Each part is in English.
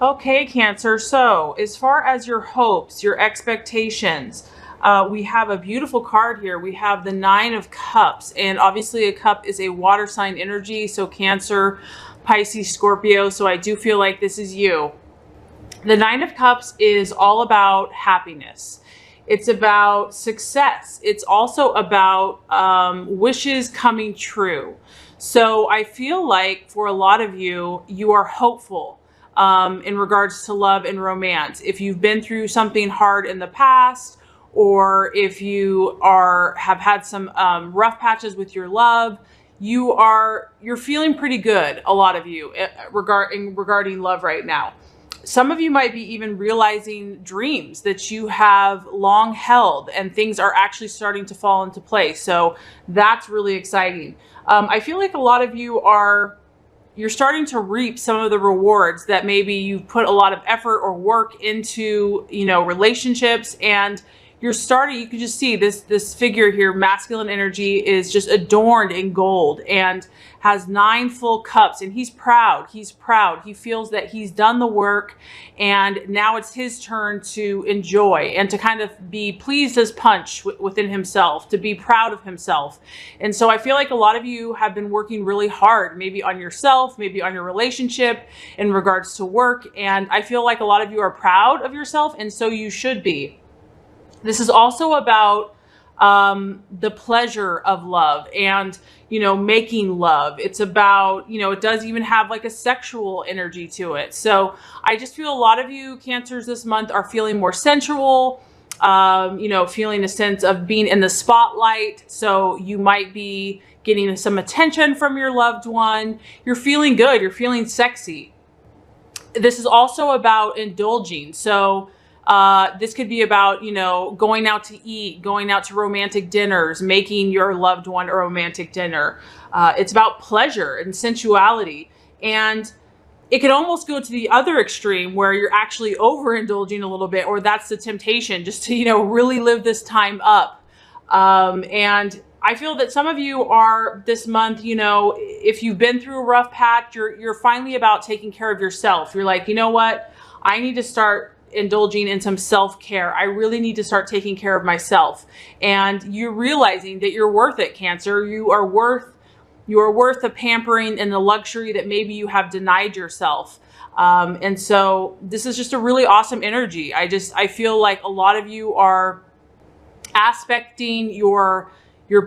Okay, Cancer. So as far as your hopes, your expectations, we have a beautiful card here. We have the Nine of Cups, and obviously a cup is a water sign energy. So Cancer, Pisces, Scorpio. So I do feel like this is you. The Nine of Cups is all about happiness. It's about success. It's also about wishes coming true. So I feel like for a lot of you, you are hopeful in regards to love and romance. If you've been through something hard in the past, or if you have had some rough patches with your love, you're feeling pretty good, a lot of you, regarding love right now. Some of you might be even realizing dreams that you have long held, and things are actually starting to fall into place. So that's really exciting. I feel like a lot of you you're starting to reap some of the rewards that maybe you've put a lot of effort or work into, relationships, and you can just see this figure here, masculine energy, is just adorned in gold and has 9 full cups, and he's proud. He's proud. He feels that he's done the work, and now it's his turn to enjoy and to kind of be pleased as punch within himself, to be proud of himself. And so I feel like a lot of you have been working really hard, maybe on yourself, maybe on your relationship in regards to work. And I feel like a lot of you are proud of yourself, and so you should be. This is also about the pleasure of love and, making love. It's about, it does even have like a sexual energy to it. So I just feel a lot of you Cancers this month are feeling more sensual, feeling a sense of being in the spotlight. So you might be getting some attention from your loved one. You're feeling good. You're feeling sexy. This is also about indulging. So this could be about, going out to eat, going out to romantic dinners, making your loved one a romantic dinner. It's about pleasure and sensuality. And it could almost go to the other extreme where you're actually overindulging a little bit, or that's the temptation, just to, really live this time up. And I feel that some of you are this month, if you've been through a rough patch, you're finally about taking care of yourself. You're like, you know what? I need to start indulging in some self-care. I really need to start taking care of myself. And you're realizing that you're worth it, Cancer. You are worth the pampering and the luxury that maybe you have denied yourself. And so this is just a really awesome energy. I feel like a lot of you are aspecting your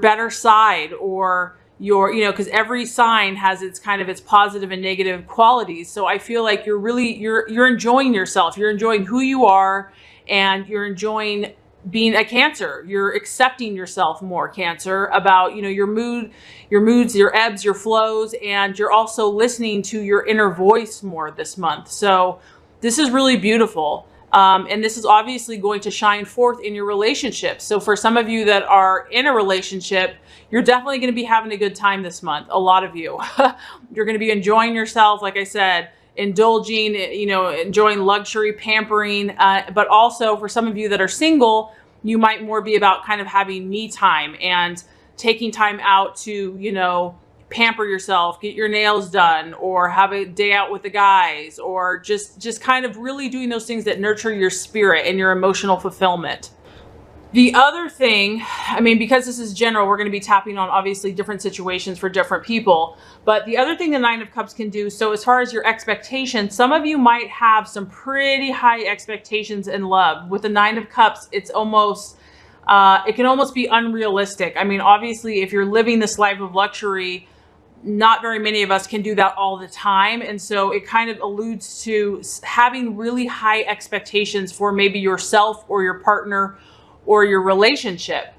better side, or because every sign has its positive and negative qualities. So I feel like you're enjoying yourself. You're enjoying who you are, and you're enjoying being a Cancer. You're accepting yourself more, Cancer, about, your moods, your ebbs, your flows, and you're also listening to your inner voice more this month. So this is really beautiful. And this is obviously going to shine forth in your relationship. So for some of you that are in a relationship, you're definitely going to be having a good time this month. A lot of you, you're going to be enjoying yourself. Like I said, indulging, enjoying luxury, pampering. But also for some of you that are single, you might more be about kind of having me time and taking time out to, pamper yourself, get your nails done, or have a day out with the guys, or just kind of really doing those things that nurture your spirit and your emotional fulfillment. The other thing, because this is general, we're going to be tapping on obviously different situations for different people, but the other thing the Nine of Cups can do, so as far as your expectations, some of you might have some pretty high expectations in love. With the Nine of Cups, it's almost, it can almost be unrealistic. Obviously, if you're living this life of luxury, not very many of us can do that all the time. And so it kind of alludes to having really high expectations for maybe yourself or your partner or your relationship,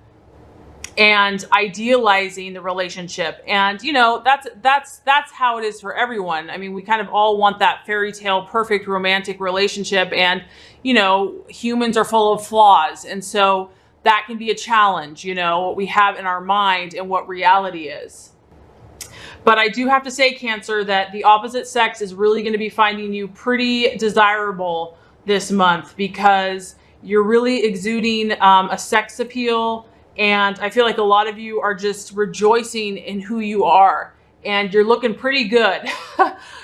and idealizing the relationship. And, that's how it is for everyone. We kind of all want that fairy tale, perfect romantic relationship. And, humans are full of flaws. And so that can be a challenge, what we have in our mind and what reality is. But I do have to say, Cancer, that the opposite sex is really going to be finding you pretty desirable this month, because you're really exuding a sex appeal. And I feel like a lot of you are just rejoicing in who you are, and you're looking pretty good.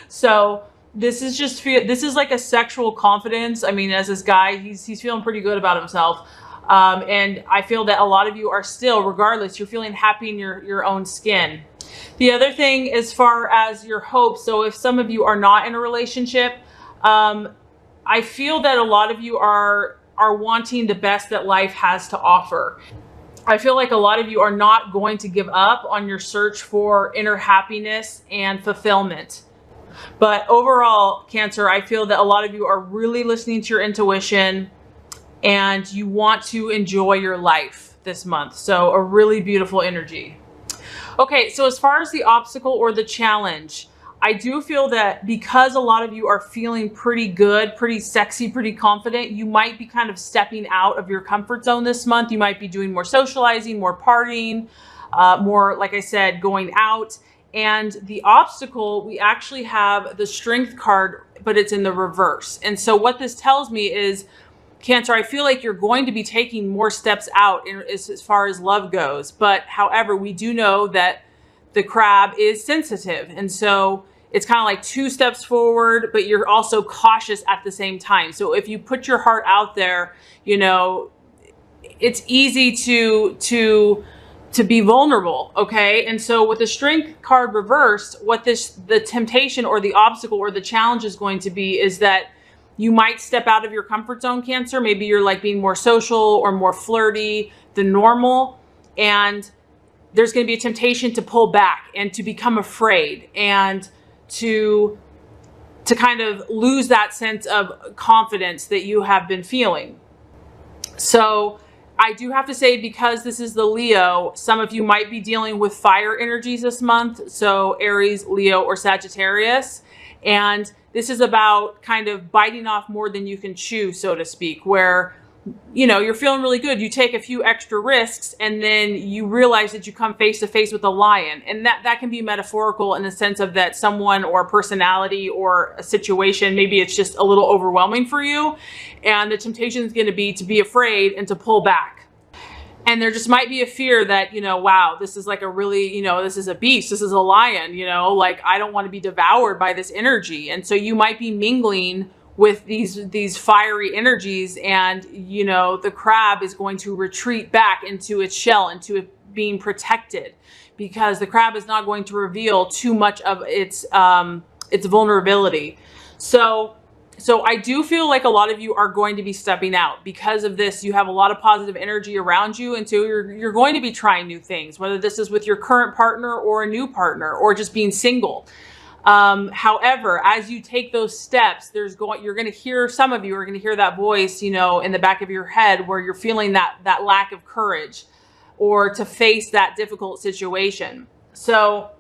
So this is just this is like a sexual confidence. I mean, as this guy, he's feeling pretty good about himself. And I feel that a lot of you are still, regardless, you're feeling happy in your own skin. The other thing, as far as your hopes, so if some of you are not in a relationship, I feel that a lot of you are wanting the best that life has to offer. I feel like a lot of you are not going to give up on your search for inner happiness and fulfillment. But overall, Cancer, I feel that a lot of you are really listening to your intuition and you want to enjoy your life this month. So a really beautiful energy. Okay, so as far as the obstacle or the challenge, I do feel that because a lot of you are feeling pretty good, pretty sexy, pretty confident, you might be kind of stepping out of your comfort zone this month. You might be doing more socializing, more partying, more, like I said, going out. And the obstacle, we actually have the Strength card, but it's in the reverse. And so what this tells me is, Cancer, I feel like you're going to be taking more steps out as far as love goes. But however, we do know that the crab is sensitive. And so it's kind of like 2 steps forward, but you're also cautious at the same time. So if you put your heart out there, you know, it's easy to be vulnerable. Okay. And so with the Strength card reversed, what the temptation or the obstacle or the challenge is going to be is that you might step out of your comfort zone, Cancer. Maybe you're like being more social or more flirty than normal. And there's going to be a temptation to pull back and to become afraid and to kind of lose that sense of confidence that you have been feeling. So I do have to say, because this is the Leo, some of you might be dealing with fire energies this month. So Aries, Leo, or Sagittarius. And this is about kind of biting off more than you can chew, so to speak, where, you know, you're feeling really good. You take a few extra risks and then you realize that you come face to face with a lion. And that can be metaphorical in the sense of that someone or a personality or a situation, maybe it's just a little overwhelming for you. And the temptation is going to be afraid and to pull back. And there just might be a fear that, you know, wow, this is like a really, you know, this is a beast. This is a lion, you know, like I don't want to be devoured by this energy. And so you might be mingling with these fiery energies, and, you know, the crab is going to retreat back into its shell, into it being protected, because the crab is not going to reveal too much of its vulnerability. So I do feel like a lot of you are going to be stepping out because of this. You have a lot of positive energy around you. And so you're going to be trying new things, whether this is with your current partner or a new partner or just being single. However, as you take those steps, you're going to hear, some of you are going to hear that voice, you know, in the back of your head where you're feeling that lack of courage or to face that difficult situation. So,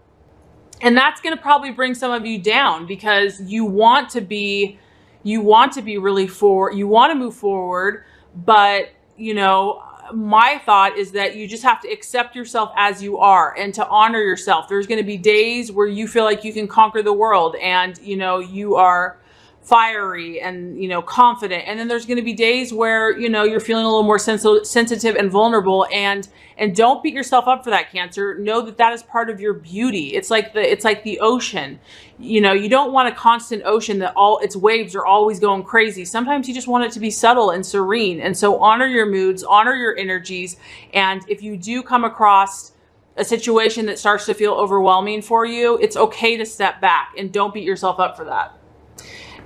and that's going to probably bring some of you down because you want to be really you want to move forward, but, you know, my thought is that you just have to accept yourself as you are and to honor yourself. There's going to be days where you feel like you can conquer the world and, you know, you are fiery and, you know, confident. And then there's going to be days where, you know, you're feeling a little more sensitive and vulnerable, and don't beat yourself up for that, Cancer. Know that that is part of your beauty. It's like the ocean. You know, you don't want a constant ocean that all its waves are always going crazy. Sometimes you just want it to be subtle and serene. And so honor your moods, honor your energies. And if you do come across a situation that starts to feel overwhelming for you, it's okay to step back and don't beat yourself up for that.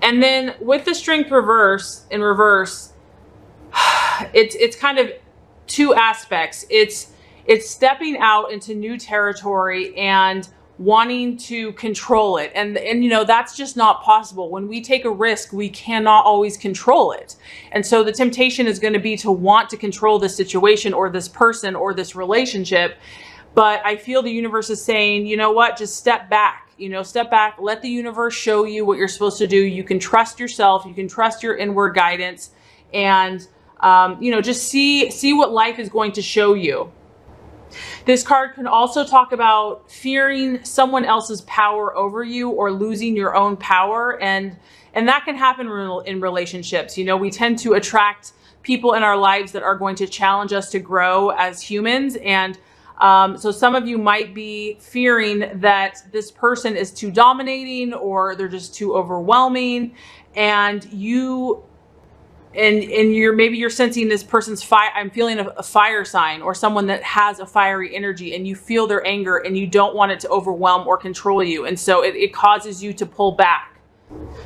And then with the Strength in reverse, it's kind of 2 aspects. It's stepping out into new territory and wanting to control it. And you know, that's just not possible. When we take a risk, we cannot always control it. And so the temptation is going to be to want to control this situation or this person or this relationship. But I feel the universe is saying, you know what, just step back. You know, step back, let the universe show you what you're supposed to do. You can trust yourself. You can trust your inward guidance, and, you know, just see what life is going to show you. This card can also talk about fearing someone else's power over you or losing your own power. And that can happen in relationships. You know, we tend to attract people in our lives that are going to challenge us to grow as humans. And So some of you might be fearing that this person is too dominating or they're just too overwhelming, and maybe you're sensing this person's fire. I'm feeling a fire sign or someone that has a fiery energy, and you feel their anger and you don't want it to overwhelm or control you. And so it causes you to pull back.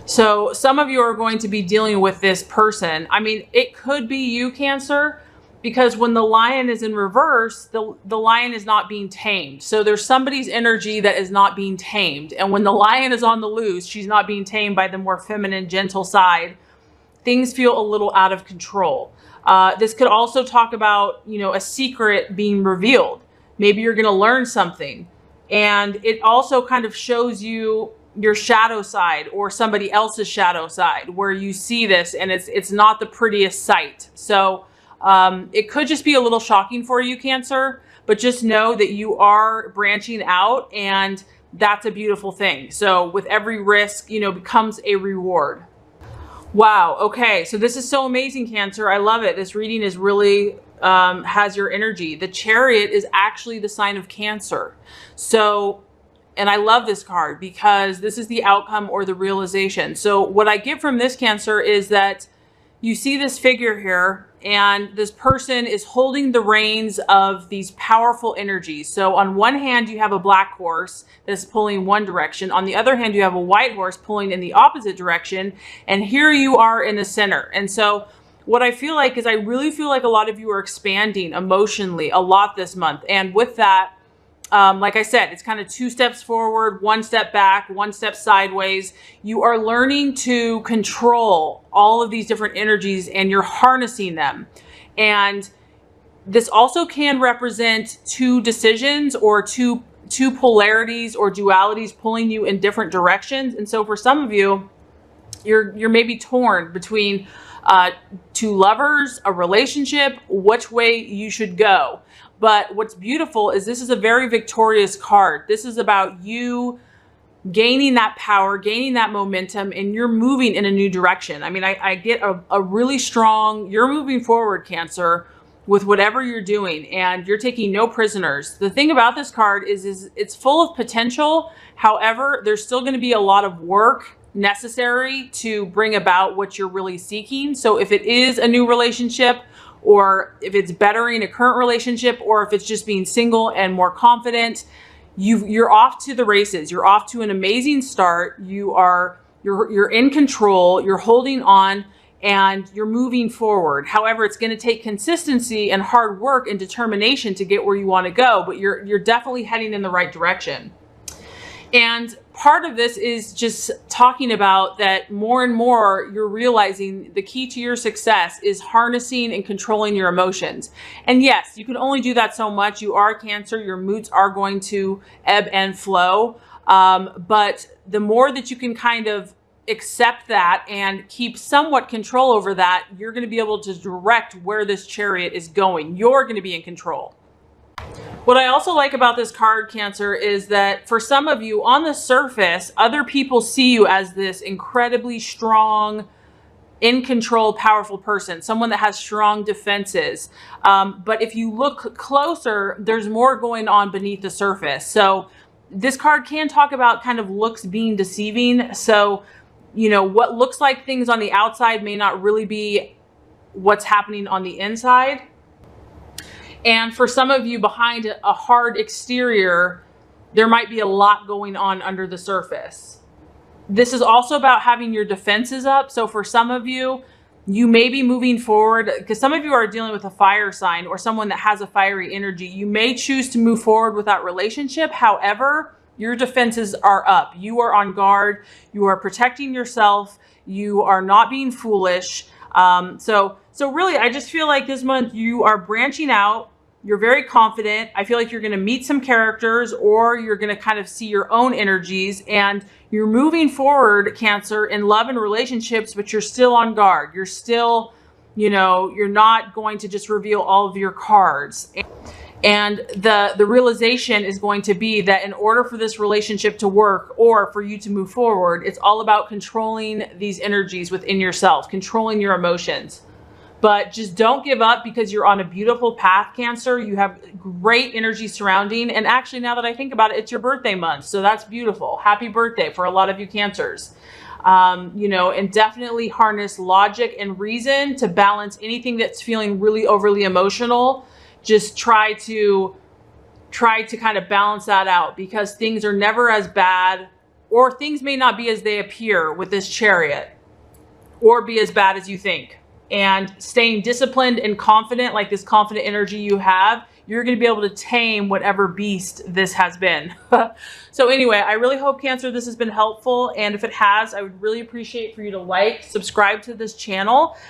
So some of you are going to be dealing with this person. I mean, it could be you, Cancer, because when the lion is in reverse, the lion is not being tamed. So there's somebody's energy that is not being tamed. And when the lion is on the loose, she's not being tamed by the more feminine, gentle side. Things feel a little out of control. This could also talk about, a secret being revealed. Maybe you're going to learn something. And it also kind of shows you your shadow side or somebody else's shadow side where you see this and it's not the prettiest sight. So it could just be a little shocking for you, Cancer, but just know that you are branching out, and that's a beautiful thing. So with every risk, becomes a reward. Wow. Okay. So this is so amazing, Cancer. I love it. This reading is really, has your energy. The Chariot is actually the sign of Cancer. So, and I love this card because this is the outcome or the realization. So what I get from this, Cancer, is that you see this figure here, and this person is holding the reins of these powerful energies. So on one hand, you have a black horse that's pulling one direction. On the other hand, you have a white horse pulling in the opposite direction. And here you are in the center. And so what I feel like is I really feel like a lot of you are expanding emotionally a lot this month. And with that, like I said, it's kind of 2 steps forward, 1 step back, 1 step sideways. You are learning to control all of these different energies, and you're harnessing them. And this also can represent 2 decisions or two polarities or dualities pulling you in different directions. And so for some of you, you're maybe torn between 2 lovers, a relationship, which way you should go. But what's beautiful is this is a very victorious card. This is about you gaining that power, gaining that momentum, and you're moving in a new direction. I mean, I get a really strong, you're moving forward, Cancer, with whatever you're doing, and you're taking no prisoners. The thing about this card is it's full of potential. However, there's still going to be a lot of work necessary to bring about what you're really seeking. So if it is a new relationship, or if it's bettering a current relationship, or if it's just being single and more confident, you're off to the races. You're off to an amazing start. You're in control, you're holding on, and you're moving forward. However, it's going to take consistency and hard work and determination to get where you want to go, but you're definitely heading in the right direction. And part of this is just talking about that more and more you're realizing the key to your success is harnessing and controlling your emotions. And yes, you can only do that so much. You are Cancer. Your moods are going to ebb and flow. But the more that you can kind of accept that and keep somewhat control over that, you're going to be able to direct where this Chariot is going. You're going to be in control. What I also like about this card, Cancer, is that for some of you on the surface, other people see you as this incredibly strong, in control, powerful person, someone that has strong defenses. But if you look closer, there's more going on beneath the surface. So this card can talk about kind of looks being deceiving. So, what looks like things on the outside may not really be what's happening on the inside. And for some of you, behind a hard exterior, there might be a lot going on under the surface. This is also about having your defenses up. So for some of you, you may be moving forward because some of you are dealing with a fire sign or someone that has a fiery energy. You may choose to move forward with that relationship. However, your defenses are up. You are on guard. You are protecting yourself. You are not being foolish. So really, I just feel like this month you are branching out. You're very confident. I feel like you're going to meet some characters, or you're going to kind of see your own energies, and you're moving forward, Cancer, in love and relationships, but you're still on guard. You're still, you're not going to just reveal all of your cards. And the realization is going to be that in order for this relationship to work or for you to move forward, it's all about controlling these energies within yourself, controlling your emotions. But just don't give up, because you're on a beautiful path, Cancer. You have great energy surrounding. And actually, now that I think about it, it's your birthday month. So that's beautiful. Happy birthday for a lot of you Cancers. You know, and definitely harness logic and reason to balance anything that's feeling really overly emotional. Just try to kind of balance that out, because things are never as bad, or things may not be as they appear with this Chariot, or be as bad as you think. And staying disciplined and confident, like this confident energy you have, you're going to be able to tame whatever beast this has been. So anyway, I really hope, Cancer, this has been helpful. And if it has, I would really appreciate for you to like, subscribe to this channel.